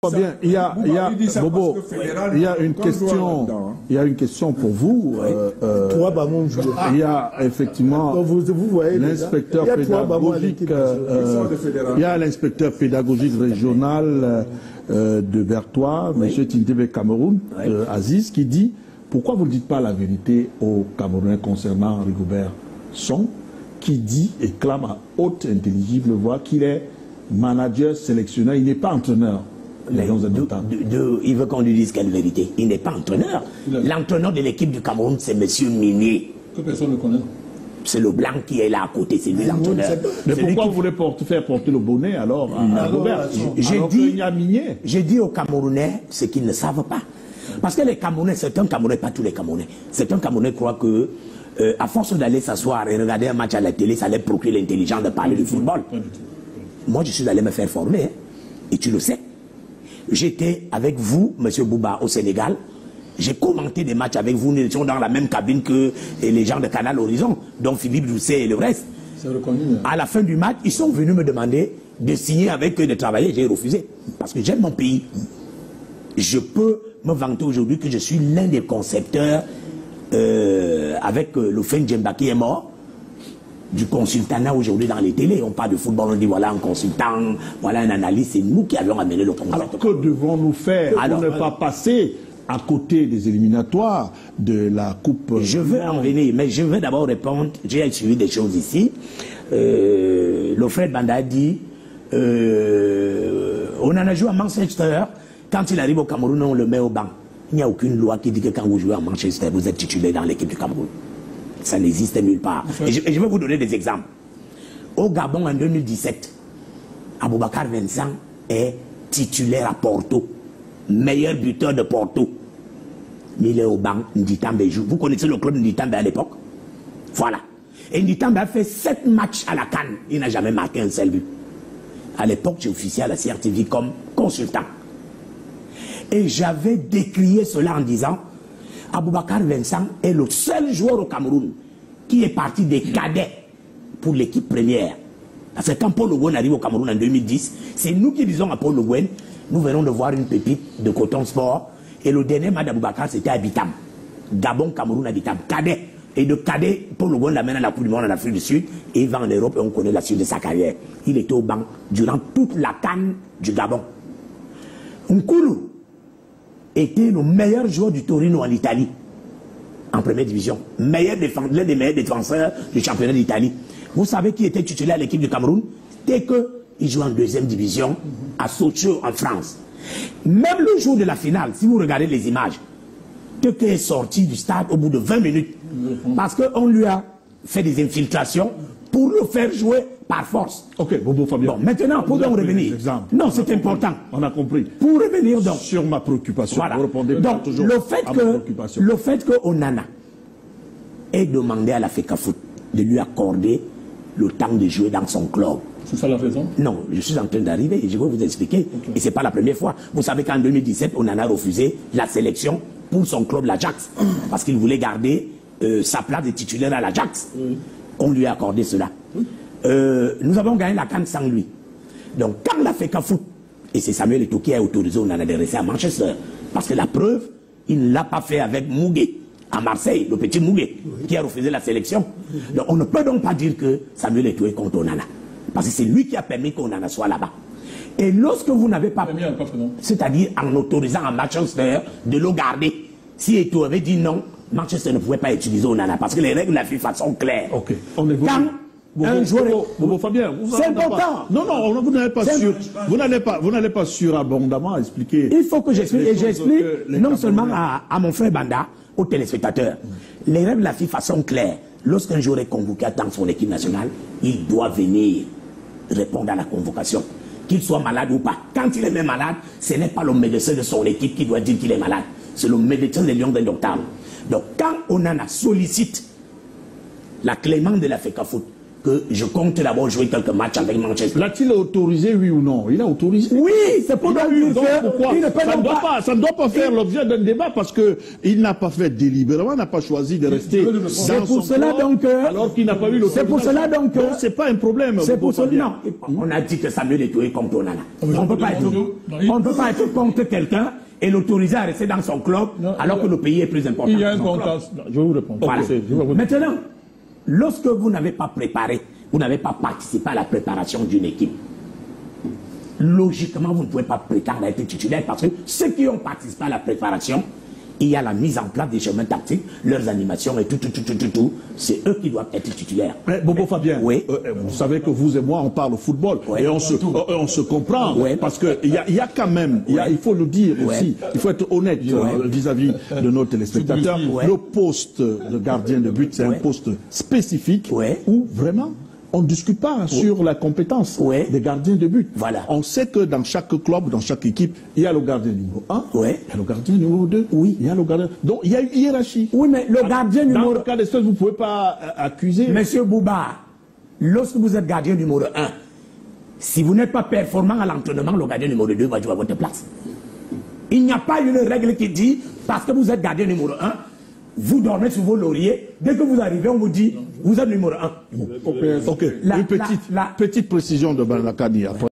Bien, il y a une question pour vous. Il y a effectivement l'inspecteur pédagogique, il y a l'inspecteur pédagogique régional de Bertois, M. Tintebe Cameroun, Aziz, qui dit pourquoi vous ne dites pas la vérité aux Camerounais concernant Rigobert Song, qui dit et clame à haute intelligible voix qu'il est manager, sélectionneur, il n'est pas entraîneur. Il veut qu'on lui dise quelle vérité. Il n'est pas entraîneur. L'entraîneur de l'équipe du Cameroun, c'est M. Minier. Que personne ne connaît. C'est le blanc qui est là à côté, c'est lui l'entraîneur. Mais pourquoi vous voulez faire porter le bonnet alors à Robert? J'ai dit aux Camerounais ce qu'ils ne savent pas. Parce que les Camerounais, certains Camerounais, pas tous les Camerounais, certains Camerounais croient que à force d'aller s'asseoir et regarder un match à la télé, ça allait procurer l'intelligence de parler du football. Moi, je suis allé me faire former, hein, et tu le sais. J'étais avec vous, M. Bouba, au Sénégal. J'ai commenté des matchs avec vous. Nous étions dans la même cabine que les gens de Canal Horizon, dont Philippe Doucet et le reste. Reconnu, hein. À la fin du match, ils sont venus me demander de signer avec eux, de travailler. J'ai refusé. Parce que j'aime mon pays. Je peux me vanter aujourd'hui que je suis l'un des concepteurs, avec le Fen Djemba qui est mort, du consultanat aujourd'hui dans les télés. On parle de football, on dit voilà un consultant, voilà un analyste, c'est nous qui avions amené le concept. Alors que devons-nous faire pour ne pas passer à côté des éliminatoires de la Coupe? Je veux en venir, mais je veux d'abord répondre, j'ai suivi des choses ici. L'Ofred Banda a dit, on en a joué à Manchester, quand il arrive au Cameroun, on le met au banc. Il n'y a aucune loi qui dit que quand vous jouez à Manchester, vous êtes titulaire dans l'équipe du Cameroun. Ça n'existe nulle part. Et je vais vous donner des exemples. Au Gabon, en 2017, Aboubakar Vincent est titulaire à Porto. Meilleur buteur de Porto. Mais il est au banc, Nditambe joue. Vous connaissez le club Nditambe à l'époque? Voilà. Et Nditambe a fait 7 matchs à la CAN. Il n'a jamais marqué un seul but. À l'époque, j'ai officié à la CRTV comme consultant. Et j'avais décrié cela en disant Aboubakar Vincent est le seul joueur au Cameroun qui est parti des cadets pour l'équipe première. Parce que quand Paul Le Guen arrive au Cameroun en 2010, c'est nous qui disons à Paul Le Guen, nous venons de voir une pépite de Coton Sport, et le dernier match d'Aboubacar c'était à Bitam. Gabon, Cameroun, à Bitam. Cadet. Et de cadet, Paul Le Guen l'amène à la Coupe du Monde en Afrique du Sud, et il va en Europe et on connaît la suite de sa carrière. Il était au banc durant toute la CAN du Gabon. Nkulu était le meilleur joueur du Torino en Italie, en première division. L'un des meilleurs défenseurs du championnat d'Italie. Vous savez qui était titulaire à l'équipe du Cameroun? Dès qu'il jouait en deuxième division, à Sochaux, en France. Même le jour de la finale, si vous regardez les images, Teke est sorti du stade au bout de 20 minutes. Parce qu'on lui a fait des infiltrations pour le faire jouer par force. Ok, Bobo Fabien. Bon, maintenant, pour donc revenir. Non, c'est important. On a compris. Pour revenir donc. Sur ma préoccupation. Voilà. Vous répondez donc, toujours le fait que Onana ait demandé à la FECAFOOT de lui accorder le temps de jouer dans son club. C'est ça la raison? Non, je suis en train d'arriver et je vais vous expliquer. Okay. Et ce n'est pas la première fois. Vous savez qu'en 2017, Onana a refusé la sélection pour son club, l'Ajax. Parce qu'il voulait garder sa place de titulaire à l'Ajax. On lui a accordé cela. Nous avons gagné la CAN sans lui. Donc quand la FECAFOOT, et c'est Samuel Eto'o qui a autorisé Onana de rester à Manchester, parce que la preuve, il ne l'a pas fait avec Mougué à Marseille, le petit Mougué, qui a refusé la sélection. Donc on ne peut donc pas dire que Samuel Eto'o est contre Onana. Parce que c'est lui qui a permis qu'Onana soit là-bas. Et lorsque vous n'avez pas... C'est-à-dire en autorisant à Manchester de le garder. Si Eto'o avait dit non, Manchester ne pouvait pas utiliser Onana. Parce que les règles de la FIFA sont claires. Ok, on est un joueur... Fabien, c'est important. Non, vous n'allez pas surabondamment expliquer. Il faut que j'explique. Et j'explique non seulement à mon frère Banda, aux téléspectateurs. Les règles de la FIFA sont claires. Lorsqu'un joueur est convoqué dans son équipe nationale, il doit venir répondre à la convocation. Qu'il soit malade ou pas. Quand il est même malade, ce n'est pas le médecin de son équipe qui doit dire qu'il est malade. C'est le médecin des Lions indomptables. Donc quand Onana sollicite la clémence de la FECAFOOT que je compte d'abord jouer quelques matchs avec Manchester. L'a-t-il autorisé, oui ou non? Il a autorisé. Oui, c'est pour donc pourquoi ça ne doit pas faire l'objet d'un débat parce que il n'a pas fait délibérément, n'a pas choisi de rester dans son club alors qu'il n'a pas eu l'autorisation. C'est pour cela donc c'est pas un problème. C'est pour cela. Non, on a dit que Samuel Eto'o est contre Onana. On ne peut pas être contre quelqu'un et l'autoriser à rester dans son club alors que le pays est plus important. Il y a un contexte. Je vais vous répondre. Voilà. Maintenant, lorsque vous n'avez pas préparé, vous n'avez pas participé à la préparation d'une équipe, logiquement, vous ne pouvez pas prétendre être titulaire parce que ceux qui ont participé à la préparation, il y a la mise en place des chemins tactiques, leurs animations et tout, c'est eux qui doivent être titulaires. Mais Bobo Fabien, oui. Vous savez que vous et moi, on parle football et on se comprend parce qu'il y a quand même, il faut le dire aussi, il faut être honnête vis-à-vis de nos téléspectateurs. Le poste de gardien de but, c'est un poste spécifique où vraiment on ne discute pas sur la compétence des gardiens de but. Voilà. On sait que dans chaque club, dans chaque équipe, il y a le gardien numéro 1, il y a le gardien numéro 2, il y a le gardien... Donc il y a une hiérarchie. Oui, mais le gardien numéro... Dans le cas d'espèce, vous ne pouvez pas accuser... Monsieur Bouba, lorsque vous êtes gardien numéro 1, si vous n'êtes pas performant à l'entraînement, le gardien numéro 2 va jouer à votre place. Il n'y a pas une règle qui dit, parce que vous êtes gardien numéro 1, vous dormez sur vos lauriers. Dès que vous arrivez, on vous dit, vous êtes numéro 1. Ok. Une petite précision de Banakani après.